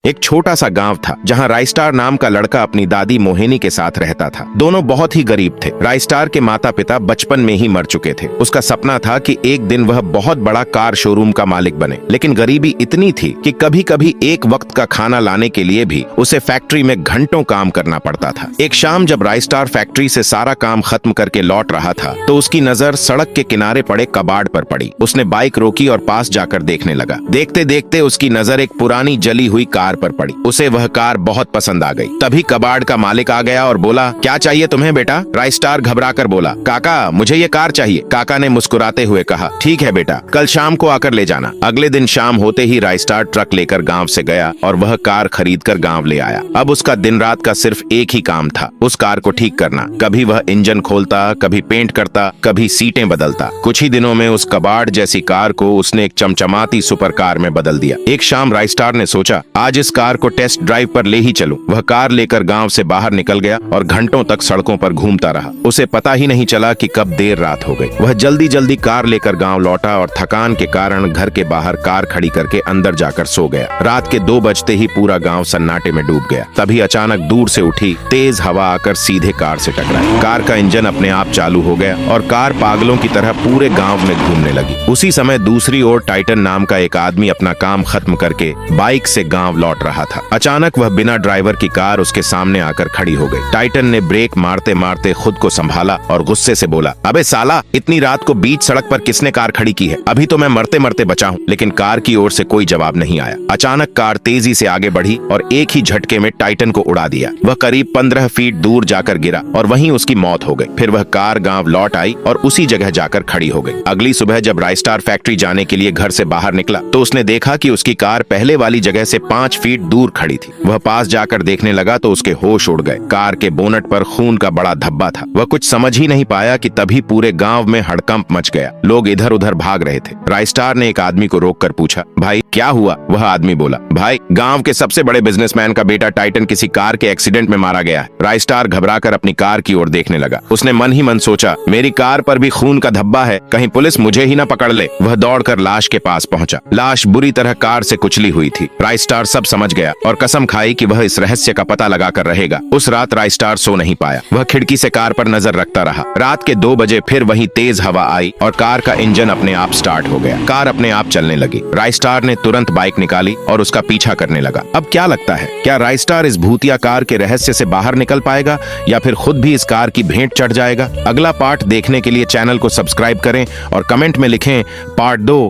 एक छोटा सा गांव था जहां राइस्टार नाम का लड़का अपनी दादी मोहिनी के साथ रहता था। दोनों बहुत ही गरीब थे। राइस्टार के माता पिता बचपन में ही मर चुके थे। उसका सपना था कि एक दिन वह बहुत बड़ा कार शोरूम का मालिक बने, लेकिन गरीबी इतनी थी कि कभी कभी एक वक्त का खाना लाने के लिए भी उसे फैक्ट्री में घंटों काम करना पड़ता था। एक शाम जब राइस्टार फैक्ट्री से सारा काम खत्म करके लौट रहा था तो उसकी नजर सड़क के किनारे पड़े कबाड़ पर पड़ी। उसने बाइक रोकी और पास जाकर देखने लगा। देखते देखते उसकी नजर एक पुरानी जली हुई कार पर पड़ी। उसे वह कार बहुत पसंद आ गई। तभी कबाड़ का मालिक आ गया और बोला, क्या चाहिए तुम्हें बेटा? राइस्टार घबराकर बोला, काका मुझे ये कार चाहिए। काका ने मुस्कुराते हुए कहा, ठीक है बेटा, कल शाम को आकर ले जाना। अगले दिन शाम होते ही राइस्टार ट्रक लेकर गांव से गया और वह कार खरीदकर गांव ले आया। अब उसका दिन रात का सिर्फ एक ही काम था, उस कार को ठीक करना। कभी वह इंजन खोलता, कभी पेंट करता, कभी सीटें बदलता। कुछ ही दिनों में उस कबाड़ जैसी कार को उसने एक चमचमाती सुपर कार में बदल दिया। एक शाम राइस्टार ने सोचा, आज इस कार को टेस्ट ड्राइव पर ले ही चलूं। वह कार लेकर गांव से बाहर निकल गया और घंटों तक सड़कों पर घूमता रहा। उसे पता ही नहीं चला कि कब देर रात हो गई। वह जल्दी जल्दी कार लेकर गांव लौटा और थकान के कारण घर के बाहर कार खड़ी करके अंदर जाकर सो गया। रात के 2 बजते ही पूरा गांव सन्नाटे में डूब गया। तभी अचानक दूर से उठी तेज हवा आकर सीधे कार से टकराई। कार का इंजन अपने आप चालू हो गया और कार पागलों की तरह पूरे गांव में घूमने लगी। उसी समय दूसरी ओर टाइटन नाम का एक आदमी अपना काम खत्म करके बाइक से गांव लौट रहा था। अचानक वह बिना ड्राइवर की कार उसके सामने आकर खड़ी हो गई। टाइटन ने ब्रेक मारते मारते खुद को संभाला और गुस्से से बोला, अबे साला, इतनी रात को बीच सड़क पर किसने कार खड़ी की है? अभी तो मैं मरते मरते बचा हूँ। लेकिन कार की ओर से कोई जवाब नहीं आया। अचानक कार तेजी से आगे बढ़ी और एक ही झटके में टाइटन को उड़ा दिया। वह करीब 15 फीट दूर जाकर गिरा और वहीं उसकी मौत हो गई। फिर वह कार गांव लौट आई और उसी जगह जाकर खड़ी हो गई। अगली सुबह जब राइस्टार फैक्ट्री जाने के लिए घर से बाहर निकला तो उसने देखा कि उसकी कार पहले वाली जगह से 5 फीट दूर खड़ी थी। वह पास जाकर देखने लगा तो उसके होश उड़ गए। कार के बोनट पर खून का बड़ा धब्बा था। वह कुछ समझ ही नहीं पाया कि तभी पूरे गांव में हड़कंप मच गया। लोग इधर उधर भाग रहे थे। राइस्टार ने एक आदमी को रोककर पूछा, भाई क्या हुआ? वह आदमी बोला, भाई गांव के सबसे बड़े बिजनेसमैन का बेटा टाइटन किसी कार के एक्सीडेंट में मारा गया है। राइस्टार घबराकर अपनी कार की ओर देखने लगा। उसने मन ही मन सोचा, मेरी कार पर भी खून का धब्बा है, कहीं पुलिस मुझे ही ना पकड़ ले। वह दौड़कर लाश के पास पहुंचा। लाश बुरी तरह कार से कुचली हुई थी। राइस्टार सब समझ गया और कसम खाई कि वह इस रहस्य का पता लगाकर रहेगा। उस रात राइस्टार सो नहीं पाया। वह खिड़की से कार पर नजर रखता रहा। रात के 2 बजे फिर वही तेज हवा आई और कार का इंजन अपने आप स्टार्ट हो गया। कार अपने आप चलने लगी। राइस्टार ने तुरंत बाइक निकाली और उसका पीछा करने लगा। अब क्या लगता है, क्या राइस्टार इस भूतिया कार के रहस्य से बाहर निकल पाएगा या फिर खुद भी इस कार की भेंट चढ़ जाएगा? अगला पार्ट देखने के लिए चैनल को सब्सक्राइब करें और कमेंट में लिखें पार्ट 2